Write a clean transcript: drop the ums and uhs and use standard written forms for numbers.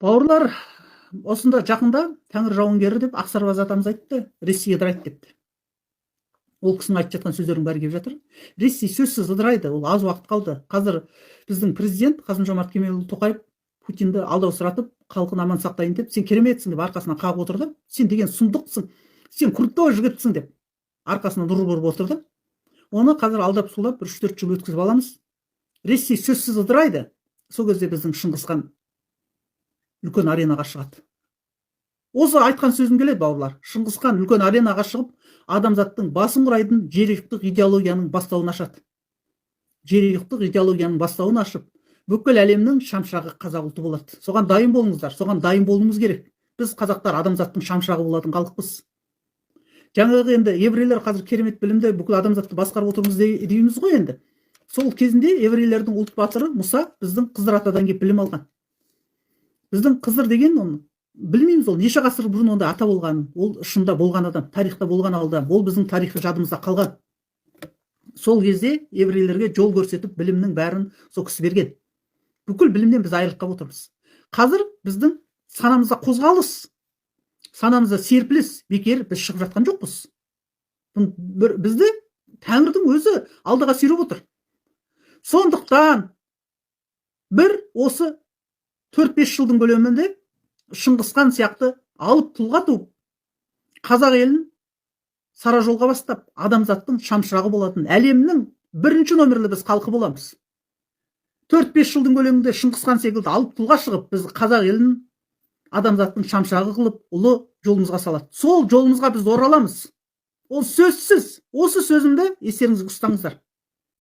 Бауырлар, осында жақында Тәңір жауынгері деп Ақсарбаз атамыз айтты, Ресей ыдырайды депті. Ол кісінің айтып жатқан сөздердің бәрі келіп жатыр. Ресей сөзсіз ыдырайды, ол аз уақыт қалды. Қазір біздің президент Қасым-Жомарт Кемелұлы Тоқаев Путинді алдаусыратып, халқын аман сақтайын деп, сен кереметсің деп арқасынан қағып отырды. Сен деген сұмдықсың, сен крутой жігітсің деп арқасынан ұрып отырды. Оны қазір алдап сулап 3-4 жыл өткізіп аламыз. Ресей сөзсіз ыдырайды. Сол кезде біздің Шыңғысхан үлкен аренаға шығады. Осы айтқан сөзім келеді, бауырлар. Шыңғысхан үлкен аренаға шығып, адамзаттың басын құрайтын жерұйықтық идеологияның бастауын ашады. Жерұйықтық идеологияның бастауын ашып, бүкіл әлемнің шамшырағы қазақ ұлты болады. Соған дайын болыңыздар, соған дайын болуымыз керек. Біз қазақтар адамзаттың шамшырағы болатын халықпыз. Жаңағы енді еврейлер қазір керемет білімді бүкіл адамзатты басқарып отырмыз дейміз ғой енді. Сол кезінде еврейлердің ұлт батыры Мұса біздің Қызыр атадан келіп білім алған. Біздің Қызыр деген, оны білмейміз, ол неше ғасыр бұрын онда ата болған, ол шында болған адам, тарихта болған адам, ол біздің тарихы жадымызда қалған. Сол кезде еврейлерге жол көрсетіп, білімнің бәрін сол кісі берген. Бүкіл білімнен біз айырылып қалып отырмыз. Қазір біздің санамызда қозғалыс, санамызда серпіліс, бекер біз шығып жатқан жоқпыз. Бізді Тәңірдің өзі алдыға сүйреп отыр. Сондықтан бір осы 4-5 жылдың көлемінде Шыңғысхан сияқты алып тұлға туып, қазақ елін сара жолға бастап, адамзаттың шамшырағы болатын әлемнің бірінші номерлі біз халқы боламыз. 4-5 жылдың көлемінде Шыңғысхан секілді алып тұлға шығып, біз қазақ елін адамзаттың шамшырағы қылып, ұлы жолымызға салады. Сол жолымызға біз ораламыз. Ол сөзсіз. Осы сөзімді естеріңізге ұстаңыздар.